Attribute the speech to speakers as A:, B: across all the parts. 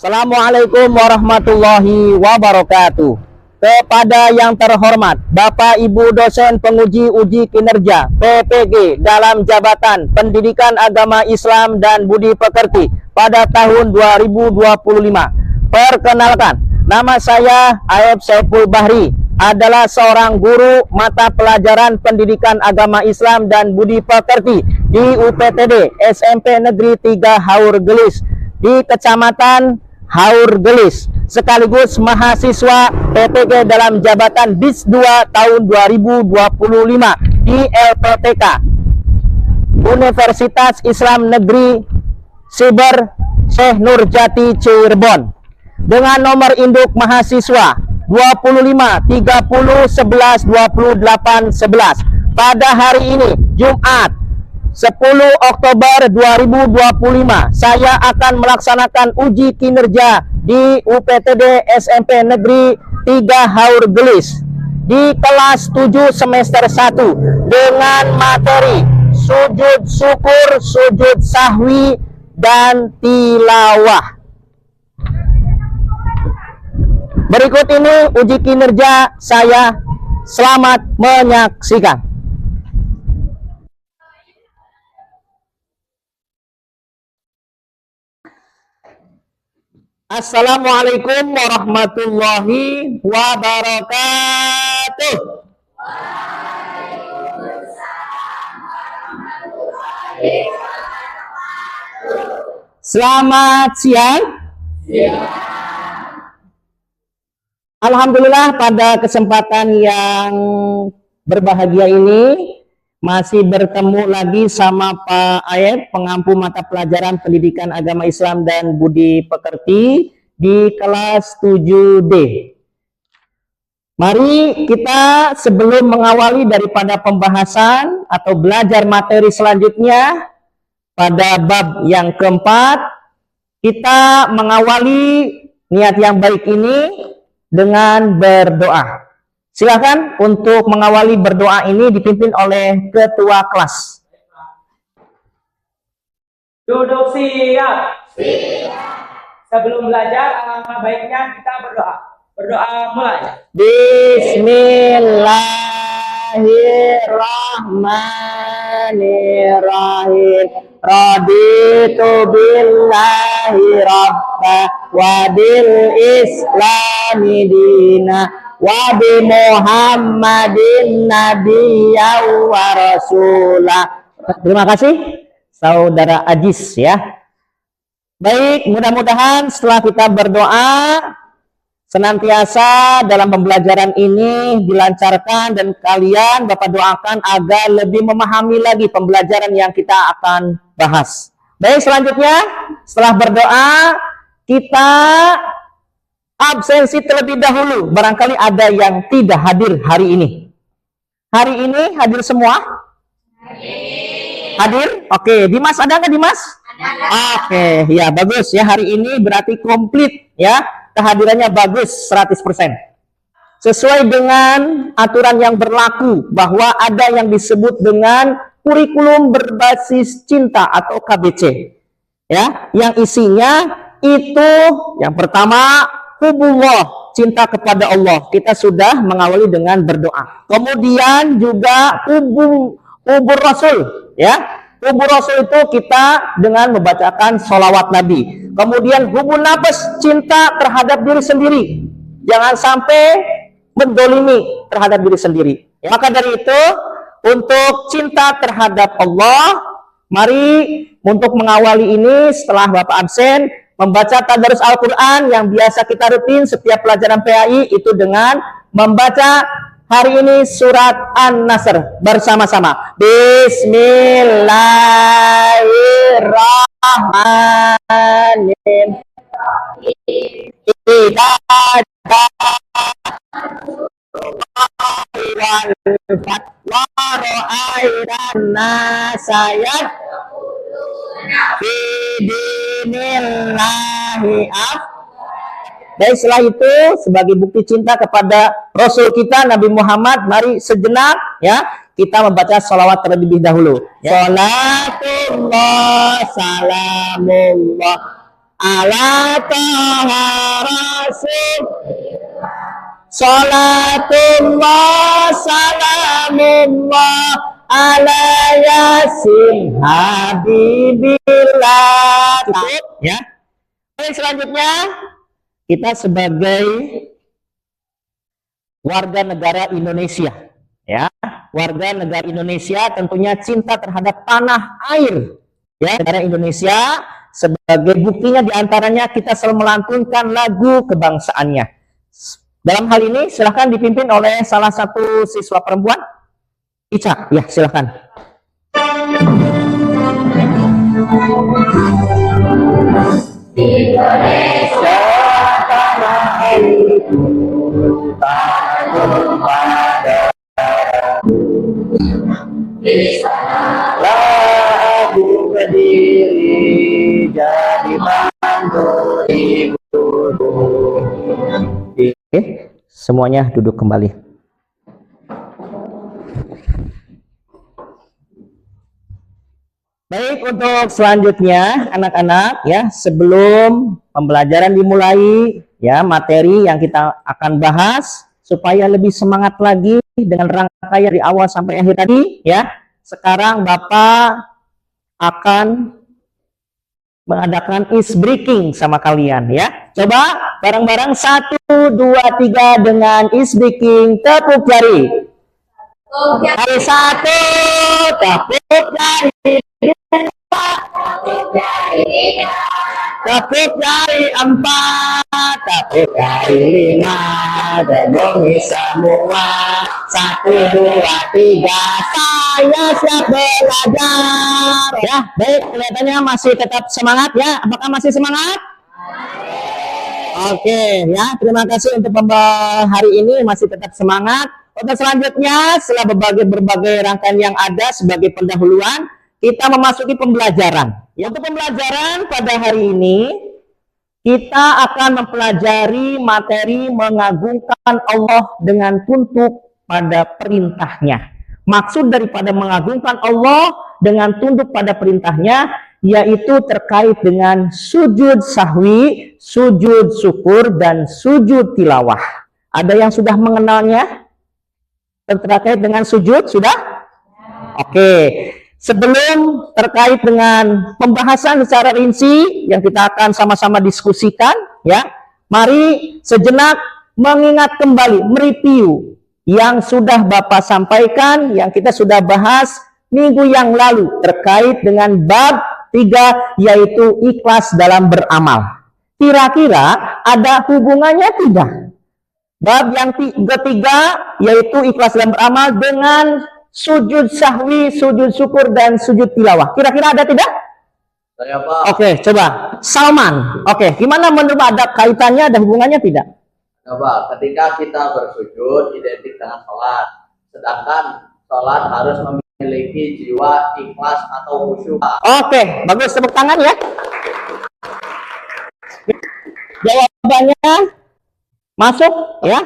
A: Assalamualaikum warahmatullahi wabarakatuh. Kepada yang terhormat Bapak Ibu dosen penguji uji kinerja PPG dalam jabatan Pendidikan Agama Islam dan Budi Pekerti pada tahun 2025. Perkenalkan, nama saya Aeb Saiful Bahri, adalah seorang guru mata pelajaran Pendidikan Agama Islam dan Budi Pekerti di UPTD SMP Negeri 3 Haur Gelis di Kecamatan Haur Gelis, sekaligus mahasiswa PPG dalam jabatan DIS 2 tahun 2025 di LPTK Universitas Islam Negeri Siber Syekh Nurjati Cirebon, dengan nomor induk mahasiswa 25 30 11 28 11. Pada hari ini Jumat 10 Oktober 2025, saya akan melaksanakan uji kinerja di UPTD SMP Negeri 3 Haur Gelis di kelas 7 semester 1 dengan materi sujud syukur, sujud sahwi, dan tilawah. Berikut ini uji kinerja saya. Selamat menyaksikan. Assalamualaikum warahmatullahi wabarakatuh. Selamat siang. Alhamdulillah, pada kesempatan yang berbahagia ini masih bertemu lagi sama Pak Aeb, pengampu mata pelajaran Pendidikan Agama Islam dan Budi Pekerti di kelas 7D. Mari kita sebelum mengawali daripada pembahasan atau belajar materi selanjutnya pada bab yang keempat, kita mengawali niat yang baik ini dengan berdoa. Silakan untuk mengawali berdoa ini dipimpin oleh ketua kelas.
B: Duduk siap. Sebelum belajar, alangkah baiknya kita berdoa. Berdoa mulai.
A: Bismillahirrahmanirrahim. Raditu billahi rabba wa bil islami dina wa bi Muhammadin nabiyya wa rasulah. Terima kasih Saudara Ajis ya. Baik, mudah-mudahan setelah kita berdoa senantiasa dalam pembelajaran ini dilancarkan dan kalian Bapak doakan agar lebih memahami lagi pembelajaran yang kita akan bahas. Baik, selanjutnya setelah berdoa kita absensi terlebih dahulu. Barangkali ada yang tidak hadir hari ini. Hari ini hadir semua? Hadir? Oke, Dimas ada nggak Dimas? Oke, ya bagus ya, hari ini berarti komplit ya. Kehadirannya bagus 100%. Sesuai dengan aturan yang berlaku bahwa ada yang disebut dengan kurikulum berbasis cinta atau KBC. Ya, yang isinya itu yang pertama hubullah, cinta kepada Allah. Kita sudah mengawali dengan berdoa. Kemudian juga hubur Rasul, ya. Hubur Rasul itu kita dengan membacakan sholawat Nabi. Kemudian hubun nafas, cinta terhadap diri sendiri. Jangan sampai mendolimi terhadap diri sendiri. Ya. Maka dari itu, untuk cinta terhadap Allah, mari untuk mengawali ini setelah Bapak absen, membaca tadarus Al-Quran yang biasa kita rutin setiap pelajaran PAI itu dengan membaca hari ini surat An-Nasr bersama-sama. Bismillahirrahmanirrahim. Baik, setelah itu sebagai bukti cinta kepada Rasul kita Nabi Muhammad, mari sejenak ya kita membaca sholawat terlebih dahulu. Ya. Salatullah salamullah ala taha rasul. Salatullah salamullah ala yasin habibillah. Cukup ya. Oke, selanjutnya kita sebagai warga negara Indonesia ya, warga negara Indonesia tentunya cinta terhadap tanah air ya, negara Indonesia. Sebagai buktinya diantaranya kita selalu melantunkan lagu kebangsaannya. Dalam hal ini silahkan dipimpin oleh salah satu siswa perempuan. Ica, ya silahkan. Indonesia tanah airku, tanah pada di sanalah aku berdiri jadi mandu ibuku. Oke, semuanya duduk kembali. Baik, untuk selanjutnya anak-anak ya, sebelum pembelajaran dimulai ya, materi yang kita akan bahas supaya lebih semangat lagi dengan rangkaian dari awal sampai akhir tadi ya. Sekarang Bapak akan mengadakan ice breaking sama kalian ya. Coba bareng-bareng 1, 2, 3 dengan ice breaking. Tepuk jari. Hari 1, tepuk jari. Tepuk jari 4, tepuk jari 5, dengungi semua. 1, 2, 3, saya siap belajar. Ya, baik, kelihatannya masih tetap semangat ya. Apakah masih semangat? Oke, ya, terima kasih untuk hari ini masih tetap semangat. Untuk selanjutnya, setelah berbagai rangkaian yang ada sebagai pendahuluan, kita memasuki pembelajaran. Untuk pembelajaran pada hari ini, kita akan mempelajari materi mengagungkan Allah dengan tunduk pada perintahnya. Maksud daripada mengagungkan Allah dengan tunduk pada perintahnya, yaitu terkait dengan sujud sahwi, sujud syukur, dan sujud tilawah. Ada yang sudah mengenalnya? Terkait dengan sujud, sudah? Oke. Sebelum terkait dengan pembahasan secara rinci yang kita akan sama-sama diskusikan, ya, mari sejenak mengingat kembali, mereview yang sudah Bapak sampaikan, yang kita sudah bahas minggu yang lalu terkait dengan bab 3, yaitu ikhlas dalam beramal. Kira-kira ada hubungannya tidak? Bab yang ketiga, yaitu ikhlas dalam beramal, dengan sujud sahwi, sujud syukur, dan sujud tilawah. Kira-kira ada tidak?
C: Saya Pak.
A: Oke, coba. Salman. Oke, gimana menurut ada kaitannya, ada hubungannya tidak?
C: Ya Pak, ketika kita bersujud identik dengan sholat. Sedangkan sholat harus memiliki jiwa ikhlas atau khusyuk.
A: Oke, bagus. Tepuk tangan ya. Jawabannya masuk ya.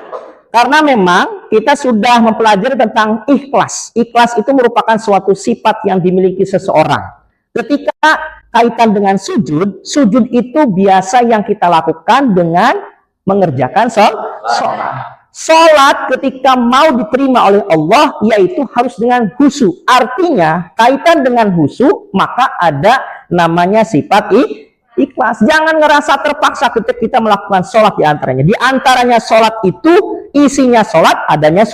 A: Karena memang kita sudah mempelajari tentang ikhlas. Ikhlas itu merupakan suatu sifat yang dimiliki seseorang. Ketika kaitan dengan sujud, sujud itu biasa yang kita lakukan dengan mengerjakan sholat. Sholat ketika mau diterima oleh Allah, yaitu harus dengan khusyuk. Artinya, kaitan dengan khusyuk, maka ada namanya sifat ikhlas. Jangan ngerasa terpaksa ketika kita melakukan sholat di antaranya. Di antaranya sholat itu, isinya sholat, adanya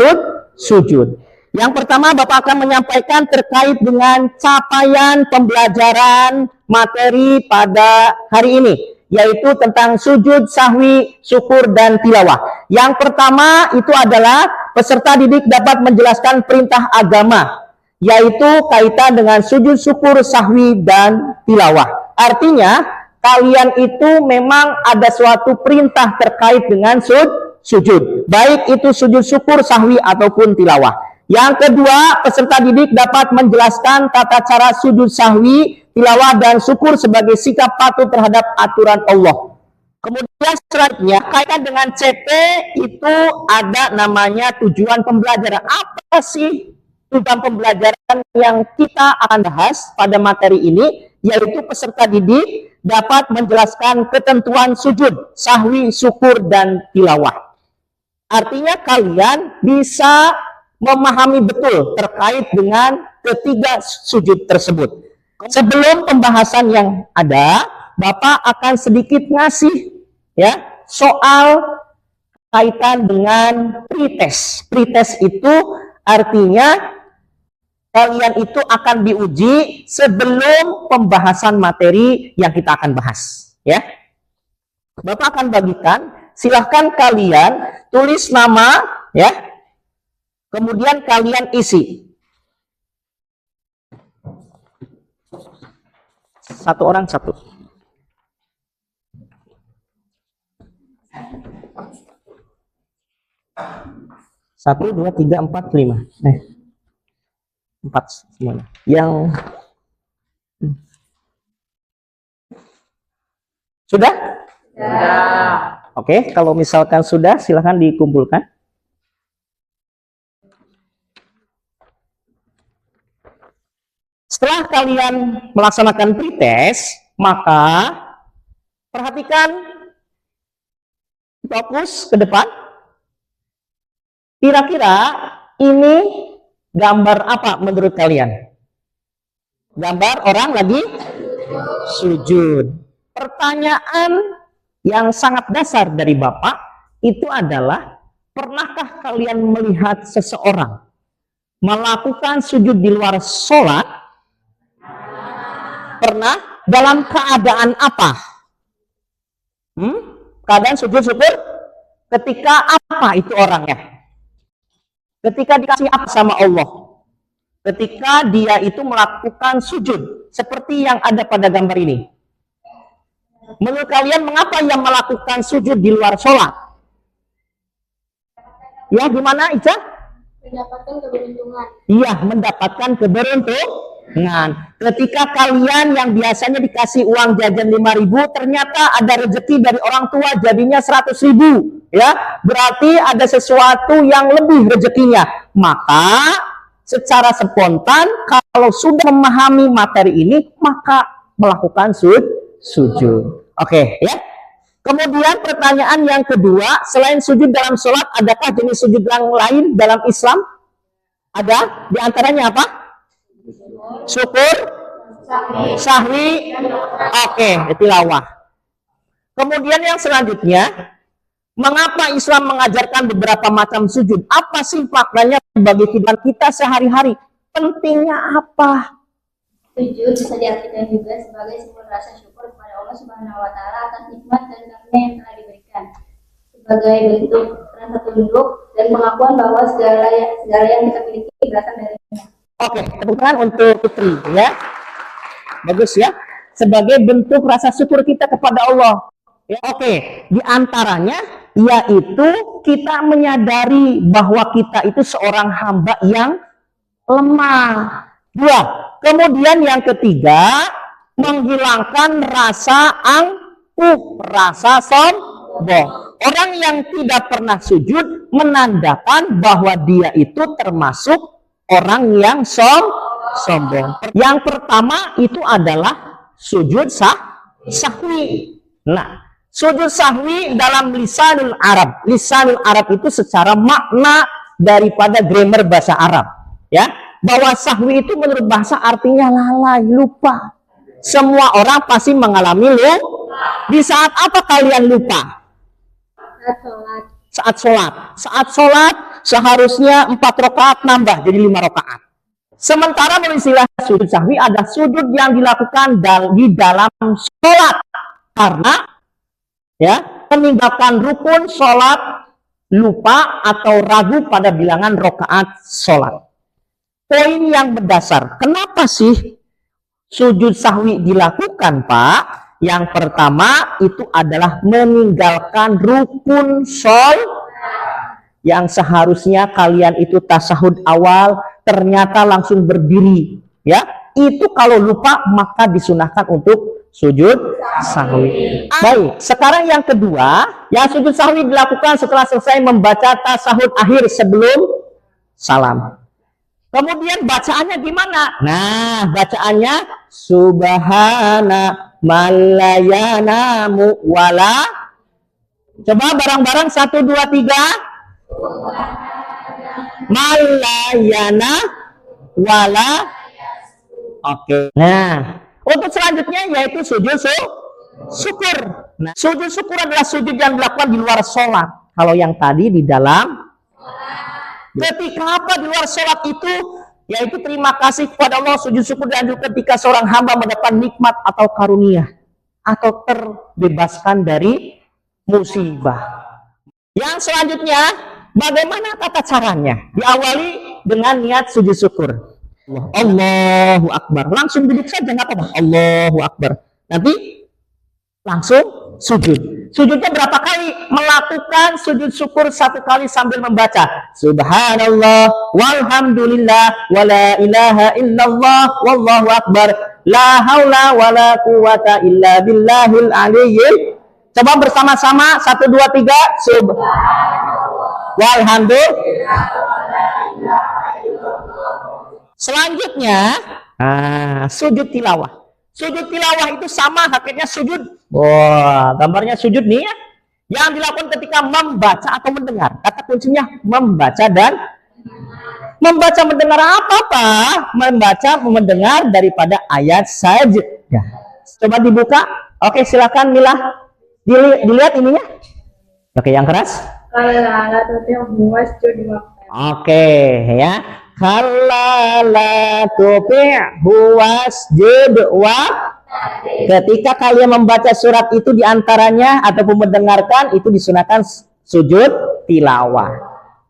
A: sujud. Yang pertama, Bapak akan menyampaikan terkait dengan capaian pembelajaran materi pada hari ini, yaitu tentang sujud sahwi, syukur, dan tilawah. Yang pertama itu adalah peserta didik dapat menjelaskan perintah agama, yaitu kaitan dengan sujud syukur, sahwi, dan tilawah. Artinya, kalian itu memang ada suatu perintah terkait dengan sujud. Baik itu sujud syukur, sahwi, ataupun tilawah. Yang kedua, peserta didik dapat menjelaskan tata cara sujud sahwi, tilawah, dan syukur sebagai sikap patuh terhadap aturan Allah. Kemudian selanjutnya, kaitan dengan CP itu ada namanya tujuan pembelajaran. Apa sih tujuan pembelajaran yang kita akan bahas pada materi ini? yaitu peserta didik dapat menjelaskan ketentuan sujud, sahwi, syukur, dan tilawah. Artinya kalian bisa memahami betul terkait dengan ketiga sujud tersebut. Sebelum pembahasan yang ada, Bapak akan sedikit ngasih ya soal kaitan dengan pretest. Pretest itu artinya kalian itu akan diuji sebelum pembahasan materi yang kita akan bahas. Ya, Bapak akan bagikan. Silahkan kalian tulis nama, ya. Kemudian kalian isi. Satu orang satu. Satu, dua, tiga, empat, lima. Empat semuanya. Yang sudah?
B: Ya.
A: Oke, kalau misalkan sudah, silahkan dikumpulkan. Setelah kalian melaksanakan pretest, maka perhatikan, fokus ke depan. Kira-kira ini gambar apa menurut kalian? Gambar orang lagi sujud. Pertanyaan yang sangat dasar dari Bapak itu adalah, pernahkah kalian melihat seseorang melakukan sujud di luar sholat? Pernah? Dalam keadaan apa? Keadaan sujud syukur? Ketika apa itu orangnya? Ketika dikasih apa sama Allah? Ketika dia itu melakukan sujud seperti yang ada pada gambar ini. Menurut kalian mengapa ia melakukan sujud di luar sholat? Ya, gimana Ica?
D: Mendapatkan keberuntungan.
A: Iya, mendapatkan keberuntungan. Ketika kalian yang biasanya dikasih uang jajan 5.000, ternyata ada rezeki dari orang tua jadinya 100.000, ya, berarti ada sesuatu yang lebih rezekinya. Maka secara spontan kalau sudah memahami materi ini, maka melakukan sujud. Oke, ya. Kemudian pertanyaan yang kedua, selain sujud dalam sholat, adakah jenis sujud yang lain dalam Islam? Ada? Di antaranya apa? Syukur, sahwi, oke, tilawah. Kemudian yang selanjutnya, mengapa Islam mengajarkan beberapa macam sujud? Apa sih maknanya bagi kehidupan kita sehari-hari? Pentingnya apa?
D: Sujud bisa diartikan juga sebagai sebuah rasa syukur kepada Allah Subhanahu wa Ta'ala atas nikmat dan karunia yang telah diberikan, sebagai bentuk rasa tunduk dan pengakuan bahwa segala yang kita miliki berasal darinya. Oke,
A: tepuk tangan untuk Putri, ya. Bagus ya. Sebagai bentuk rasa syukur kita kepada Allah. Ya, oke, di antaranya yaitu kita menyadari bahwa kita itu seorang hamba yang lemah. Dua, kemudian yang ketiga, menghilangkan rasa angkuh, rasa sombong. Orang yang tidak pernah sujud menandakan bahwa dia itu termasuk orang yang sombong. Yang pertama itu adalah sujud sahwi. Nah, sujud sahwi dalam lisanul Arab. Lisanul Arab itu secara makna daripada grammar bahasa Arab, ya. Bahwa sahwi itu menurut bahasa artinya lalai, lupa. Semua orang pasti mengalami lupa. Di saat apa kalian lupa? Saat sholat. Saat sholat seharusnya 4 rakaat nambah jadi 5 rakaat. Sementara menurut istilah sujud sahwi ada sujud yang dilakukan di dalam sholat. Karena ya meninggalkan rukun sholat, lupa atau ragu pada bilangan rakaat sholat. Poin yang mendasar, kenapa sih sujud sahwi dilakukan, Pak? Yang pertama itu adalah meninggalkan rukun sholat yang seharusnya kalian itu tasahud awal ternyata langsung berdiri, ya. Itu kalau lupa maka disunahkan untuk sujud sahwi. Baik, sekarang yang kedua, yang sujud sahwi dilakukan setelah selesai membaca tasahud akhir sebelum salam. Kemudian bacaannya gimana? Nah, bacaannya subhana malayanamu wala. Coba bareng-bareng 1 2 3. Malayana wala. Oke. Nah, untuk selanjutnya yaitu sujud syukur. Nah, sujud syukur adalah sujud yang dilakukan di luar sholat. Kalau yang tadi di dalam. Ketika apa di luar sholat itu? Yaitu terima kasih kepada Allah, sujud syukur dan juga ketika seorang hamba mendapat nikmat atau karunia atau terbebaskan dari musibah. Yang selanjutnya, bagaimana tata caranya? Diawali dengan niat sujud syukur. Allahu Akbar. Langsung duduk saja nggak apa-apa. Allahu Akbar. Nanti langsung sujud. Sujudnya berapa kali? Melakukan sujud syukur 1 kali sambil membaca Subhanallah walhamdulillah wala ilaha illallah wallahu akbar la haula wala quwata illa billahil aliyyil. Coba bersama-sama 1 2 3 walhamdulillah. Selanjutnya sujud tilawah. Sujud tilawah itu sama hakikatnya sujud. Wah, gambarnya sujud nih ya. Yang dilakukan ketika membaca atau mendengar. Kata kuncinya membaca dan membaca mendengar apa-apa. Membaca mendengar daripada ayat saja. Ya. Coba dibuka. Oke, silakan Mila. Dilihat ininya. Oke, yang keras. Oke, ya. Kalla tupi'hu wasjud wa. Ketika kalian membaca surat itu diantaranya ataupun mendengarkan itu disunahkan sujud tilawah.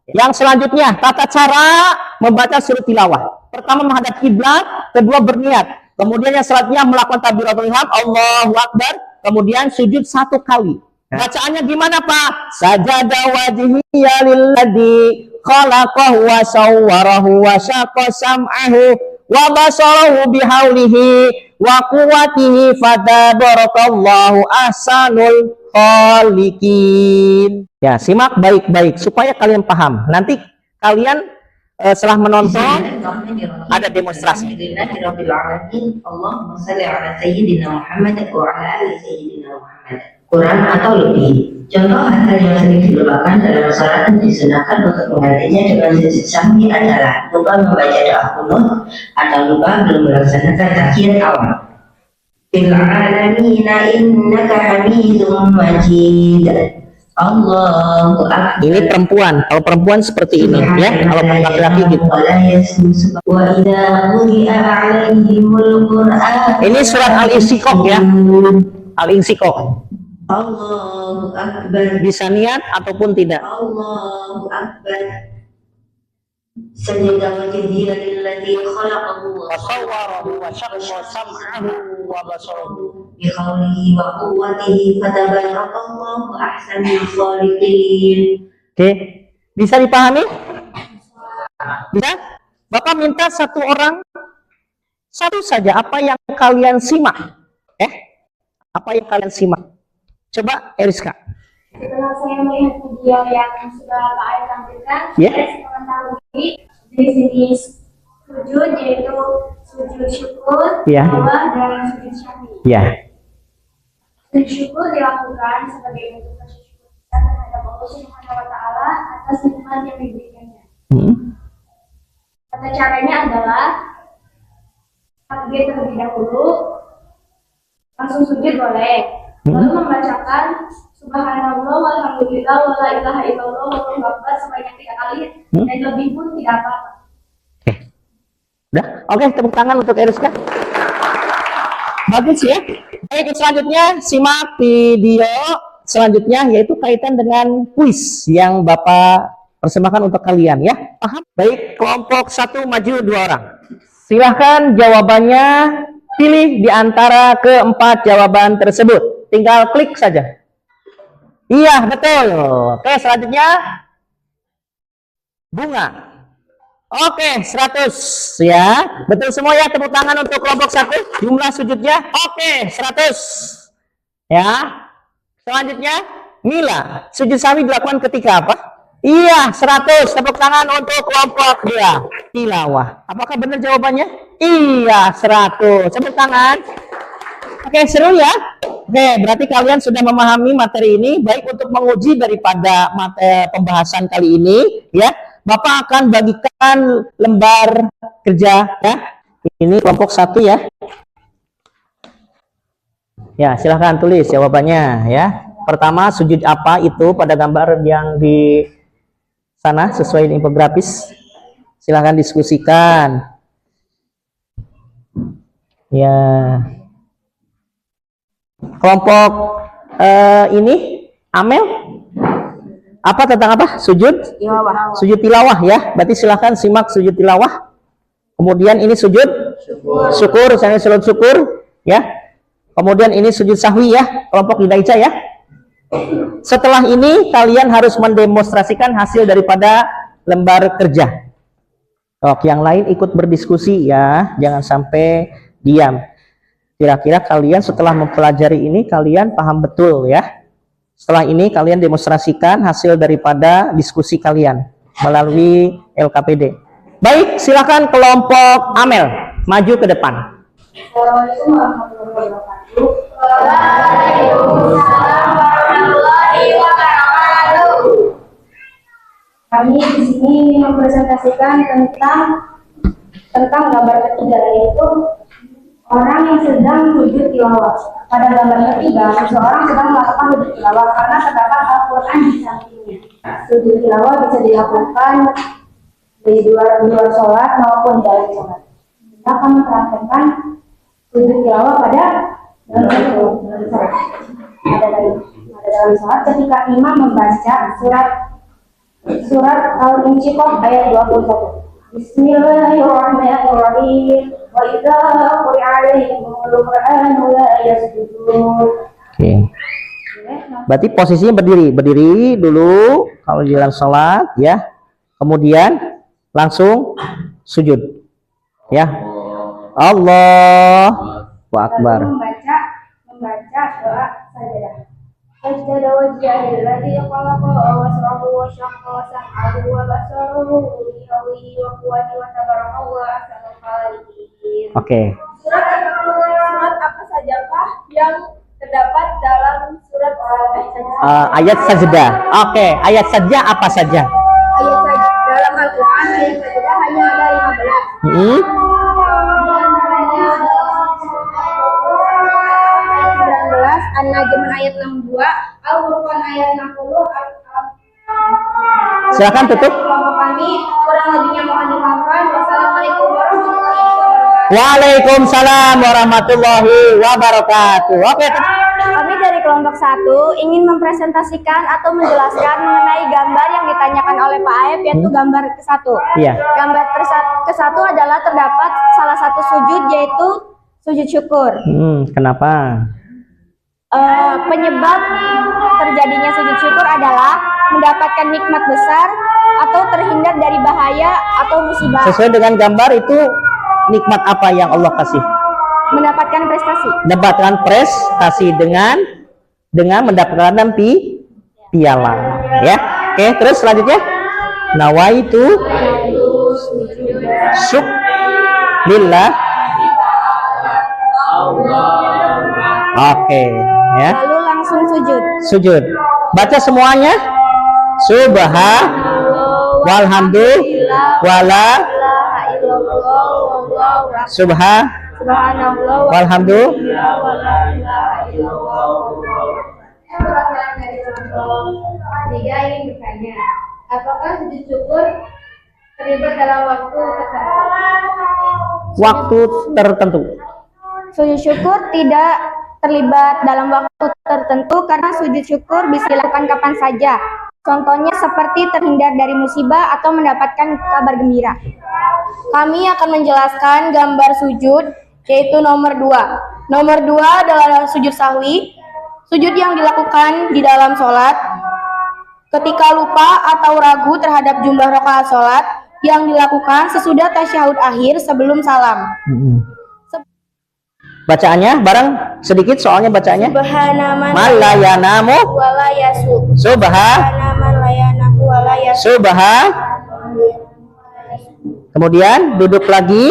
A: Yang selanjutnya tata cara membaca surat tilawah. Pertama menghadap kiblat, kedua berniat. Kemudian yang selanjutnya melakukan takbiratul ihram, Allahu Akbar. Kemudian sujud 1 kali. Bacaannya gimana Pak? Sajada wajhiya lilladzi khalaqahu wa sawwarahu wa syaqqa sam'ahu wa basarahu bihaulihi wa quwwatihi fatabarakallahu ahsanul khaliqin. Ya, simak baik-baik supaya kalian paham. Nanti kalian setelah menonton ada demonstrasi.
B: Allahumma shalli ala sayyidina Muhammad wa ala ali sayyidina Muhammad. Quran atau lebih. Contoh hal-hal yang sering dilupakan dalam sholat dan disunahkan untuk menggantinya dengan sujud sahwi adalah lupa membaca doa kunut atau lupa belum melaksanakan tahiyat awal. Fil alamina innaka hamidum majid. Allahu akbar.
A: Ini perempuan. Kalau perempuan seperti ini ya. Kalau laki-laki gitu.
B: Wa idza quri'a 'alaihimul Qur'an.
A: Ini surat Al-Insyiqaq ya. Al-Insyiqaq.
B: Allahu akbar.
A: Bisa niat ataupun tidak.
B: Allahu akbar. Sajada wajhiya lilladzi khalaqahu wa
A: Wasawwarahu wa syaqqa sam'ahu wa basarahu
B: bi qawlihi wa quwwatihi fatabarakallahu ahsanul khaliqin.
A: Oke, bisa dipahami? Bisa? Bapak minta satu orang, satu saja apa yang kalian simak. Apa yang kalian simak? Coba Eriska.
D: Setelah saya melihat video yang sudah Pak Ayah tampilkan,
A: Ya.
D: saya mengetahui jenis-jenis sujud yaitu sujud syukur,
A: Ya.
D: tilawah, dan sujud syahwi.
A: Ya.
D: Sujud syukur dilakukan sebagai bentuk rasa syukur kita terhadap Allah Subhanahu wa Ta'ala atas nikmat yang diberikannya. Tata caranya adalah takbir terlebih dahulu, langsung sujud boleh. Lalu membacakan Subhanallah walhamdulillah wala ilaha illallah wallahu akbar sebanyak 3 kali dan lebih pun tidak apa-apa.
A: Udah? Oke, tepuk tangan untuk Eriska. Bagus ya. Baik, selanjutnya simak video selanjutnya yaitu kaitan dengan kuis yang Bapak persembahkan untuk kalian ya. Paham? Baik, kelompok 1 maju 2 orang. Silahkan jawabannya pilih di antara keempat jawaban tersebut. Tinggal klik saja. Iya, betul. Oke, selanjutnya bunga. Oke, 100 ya. Betul semua ya, tepuk tangan untuk kelompok 1. Jumlah sujudnya oke, 100. Ya. Selanjutnya Mila. Sujud sahwi dilakukan ketika apa? Iya, 100. Tepuk tangan untuk kelompok 2. tilawah. Apakah benar jawabannya? Iya, 100. Tepuk tangan. Oke, seru ya? Oke, berarti kalian sudah memahami materi ini. Baik, untuk menguji daripada pembahasan kali ini, ya, Bapak akan bagikan lembar kerja, ya. Ini kelompok 1 ya. Ya, silahkan tulis jawabannya, ya. Pertama, sujud apa itu pada gambar yang di sana sesuai infografis. Silahkan diskusikan. Ya. Kelompok ini Amel apa tentang apa? Sujud
D: Tilawah.
A: sujud tilawah ya. Berarti silahkan simak sujud tilawah. Kemudian ini sujud syukur, saya sujud syukur ya. Kemudian ini sujud sahwi ya, kelompok Hidaijah ya. Setelah ini kalian harus mendemonstrasikan hasil daripada lembar kerja. Oke, yang lain ikut berdiskusi ya, jangan sampai diam. Kira-kira kalian setelah mempelajari ini kalian paham betul ya. Setelah ini kalian demonstrasikan hasil daripada diskusi kalian melalui LKPD. Baik, silakan kelompok Amel maju ke depan.
D: Assalamualaikum warahmatullahi wabarakatuh. Waalaikumsalam warahmatullahi wabarakatuh. Kami di sini mempresentasikan tentang gambar ketiga, yaitu orang yang sedang sujud tilawah. Pada gambar ketiga, seseorang sedang melakukan sujud tilawah karena terdapat Al-Quran di sampingnya. Sujud tilawah bisa dilakukan di luar sholat maupun di dalam sholat. Kita akan mempraktekkan sujud tilawah pada dalam sholat. Pada dalam sholat ketika imam membaca surat Al-Insyiqaq ayat 21. Bismillahirrahmanirrahim. Wa idza quri'a 'alaihimul Qur'anu la yasjudun.
A: Oke. Berarti posisinya berdiri dulu kalau di dalam sholat ya. Kemudian langsung sujud. Ya. Allahu Akbar.
D: Lalu membaca doa sajadah. Sajada wajhilladzii khalaqa wa sawwa wa syaqqa sam'ahu wa basarahu bihawihi wa quwwati wa tabarakallahu wa ahsanul khaliqin.
A: Oke.
D: Surat apa sajakah yang terdapat dalam surat
A: Ayat sajdah. Oke, ayat sajdah apa saja?
D: ayat saja dalam Al-Quran ayat sajadah hanya ada 15.
A: Hmm?
D: An-Najm ayat 62, Al-Furqan ayat 60.
A: Silakan tutup.
D: Kelompok kami kurang lebihnya mohon dimaafkan. Wassalamualaikum warahmatullahi wabarakatuh.
A: Waalaikumsalam warahmatullahi wabarakatuh. Oke.
D: Kami dari kelompok 1 ingin mempresentasikan atau menjelaskan mengenai gambar yang ditanyakan oleh Pak Aep, yaitu gambar ke-1.
A: Iya.
D: Gambar ke-1 adalah terdapat salah satu sujud, yaitu sujud syukur.
A: Kenapa?
D: Penyebab terjadinya sujud syukur adalah mendapatkan nikmat besar atau terhindar dari bahaya atau musibah.
A: Sesuai dengan gambar itu nikmat apa yang Allah kasih?
D: Mendapatkan prestasi.
A: Mendapatkan prestasi dengan mendapatkan piala. Ya. Oke, terus selanjutnya nawaitu syuklillah. Oke, ya.
D: Lalu langsung sujud.
A: Sujud. Baca semuanya. Subhan walhamdulillah wala subhan
D: Subhanallah
A: walhamdulillah.
D: Tiga ingin bertanya, apakah sujud syukur terlibat dalam waktu tertentu?
A: Waktu tertentu.
D: Sujud syukur tidak terlibat dalam waktu tertentu karena sujud syukur bisa dilakukan kapan saja. Contohnya seperti terhindar dari musibah atau mendapatkan kabar gembira. Kami akan menjelaskan gambar sujud, yaitu nomor 2. Nomor 2 adalah sujud sahwi, sujud yang dilakukan di dalam sholat ketika lupa atau ragu terhadap jumlah rakaat sholat yang dilakukan sesudah tasyahud akhir sebelum salam.
A: Bacaannya bareng sedikit soalnya bacaannya.
D: Subhanaman
A: Malayanamu
D: wala yasu.
A: subha
D: Subhanaman layanahu wala yasu.
A: subha Kemudian duduk lagi.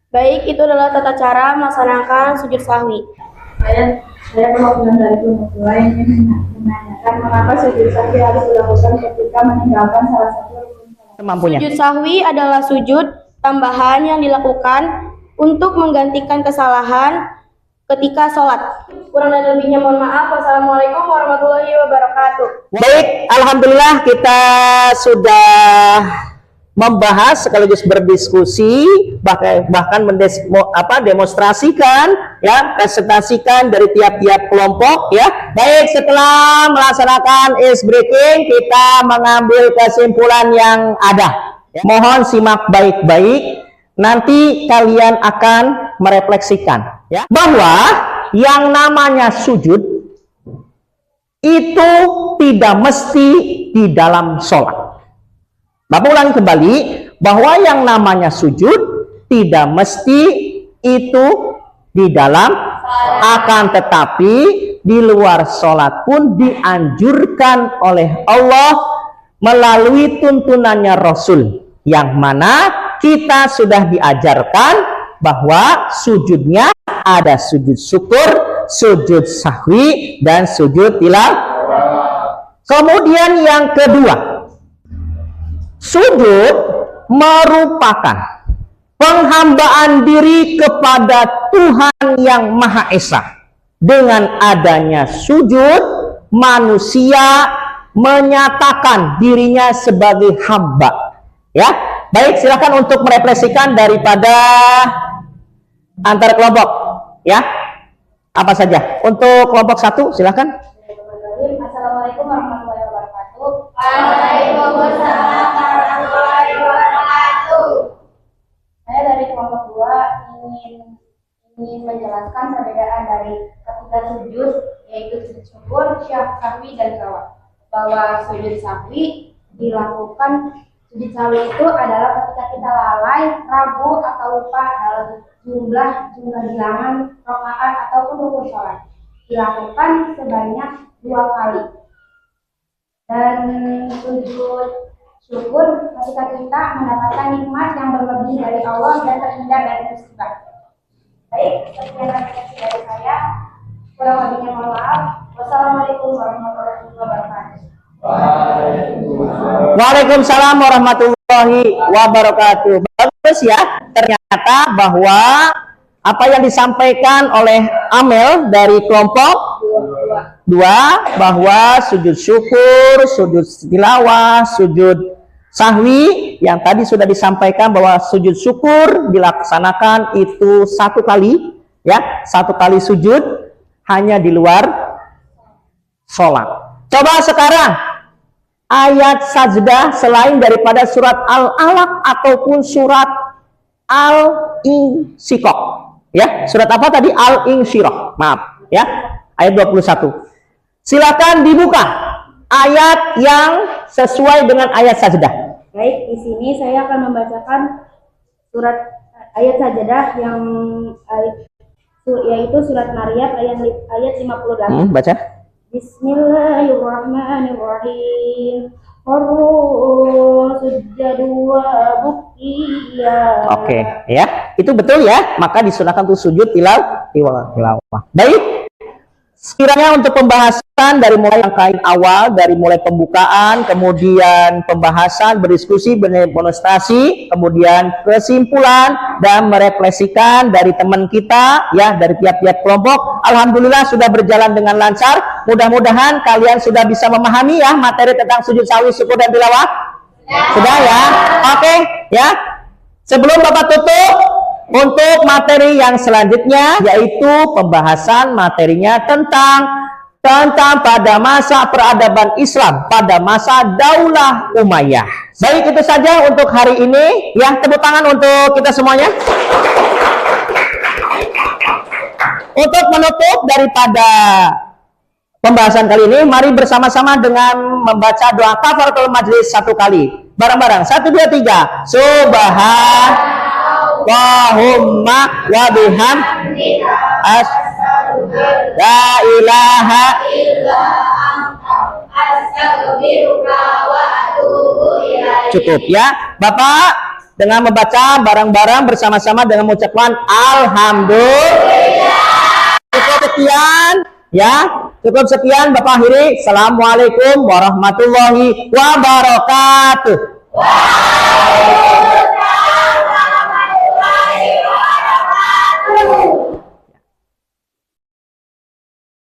E: Baik, itu adalah tata cara melaksanakan sujud sahwi.
D: Saya perwakilan dari kelompok dua yang ingin menanyakan mengapa sujud sahwi harus dilakukan ketika meninggalkan salah satu rukun salat.
A: Semampunya.
E: Sujud sahwi adalah sujud tambahan yang dilakukan untuk menggantikan kesalahan ketika sholat. Kurang dan lebihnya mohon maaf. Wassalamualaikum warahmatullahi wabarakatuh.
A: Baik, alhamdulillah kita sudah membahas sekaligus berdiskusi, bahkan demonstrasikan, ya, presentasikan dari tiap-tiap kelompok, ya. Baik, setelah melaksanakan is breaking, kita mengambil kesimpulan yang ada. Ya. Mohon simak baik-baik. Nanti kalian akan merefleksikan, ya, bahwa yang namanya sujud itu tidak mesti di dalam sholat. Bapak ulangi kembali bahwa yang namanya sujud tidak mesti itu di dalam, akan tetapi di luar sholat pun dianjurkan oleh Allah melalui tuntunannya Rasul, yang mana kita sudah diajarkan bahwa sujudnya ada sujud syukur, sujud sahwi, dan sujud tilawah. Kemudian yang kedua, sujud merupakan penghambaan diri kepada Tuhan yang Maha Esa. Dengan adanya sujud, manusia menyatakan dirinya sebagai hamba. Ya, baik, silakan untuk merefleksikan daripada antar kelompok. Ya, apa saja? Untuk kelompok 1, silakan.
D: Assalamualaikum warahmatullahi wabarakatuh.
E: Waalaikumsalam warahmatullahi wabarakatuh.
D: Saya dari kelompok 2 ingin menjelaskan perbedaan dari ketiga sujud, yaitu sujud syukur, sahwi, dan tilawah. Bahwa sujud sahwi sujud sahwi itu adalah ketika kita lalai, ragu, atau lupa dalam jumlah bilangan rakaat ataupun rukun sholat. Dilakukan sebanyak 2 kali. Dan sujud syukur ketika kita mendapatkan nikmat yang berlebih dari Allah dan terhindar dari musibah. Baik, sekian refleksi dari saya. Kurang lebihnya mohon maaf. Wassalamualaikum warahmatullahi wabarakatuh.
A: Waalaikumsalam warahmatullahi wabarakatuh. Bagus ya, ternyata bahwa apa yang disampaikan oleh Amel dari kelompok 2, bahwa sujud syukur, sujud tilawah, sujud sahwi, yang tadi sudah disampaikan bahwa sujud syukur dilaksanakan itu 1 kali, ya, 1 kali sujud hanya di luar sholat. Coba sekarang ayat sajdah selain daripada surat Al-Alaq ataupun surat Al-Insyiqaq, ya, surat apa tadi? Al-Insyiqaq, maaf, ya, ayat 21. Silakan dibuka ayat yang sesuai dengan ayat sajdah.
D: Baik, di sini saya akan membacakan surat ayat sajdah yang yaitu surat Maryam ayat 58.
A: Baca.
D: Bismillahirrahmanirrahim.
A: Oke, ya, itu betul ya. Maka disunahkan untuk sujud tilawah. Baik. Sekiranya untuk pembahasan dari mulai rangkaian awal, dari mulai pembukaan, kemudian pembahasan, berdiskusi, berdemonstrasi, kemudian kesimpulan dan merefleksikan dari teman kita, ya, dari tiap-tiap kelompok, alhamdulillah sudah berjalan dengan lancar. Mudah-mudahan kalian sudah bisa memahami ya materi tentang sujud sahwi, syukur, dan tilawah. Sudah ya? Oke, ya. Sebelum Bapak tutup, untuk materi yang selanjutnya, yaitu pembahasan materinya tentang pada masa peradaban Islam, pada masa Daulah Umayyah. Baik, itu saja untuk hari ini. Ya, tepuk tangan untuk kita semuanya. Untuk menutup daripada pembahasan kali ini, mari bersama-sama dengan membaca doa kafaratul majlis 1 kali. Bareng-bareng, 1, 2, 3. Subhanallahumma wa bihamdika la ilaha illa anta astaghfiruka wa atubu ilaik. Cukup ya, Bapak. dengan membaca bareng-bareng bersama-sama dengan mengucapkan alhamdulillah. Cukup sekian ya. Cukup sekian Bapak akhiri. Assalamualaikum warahmatullahi wabarakatuh.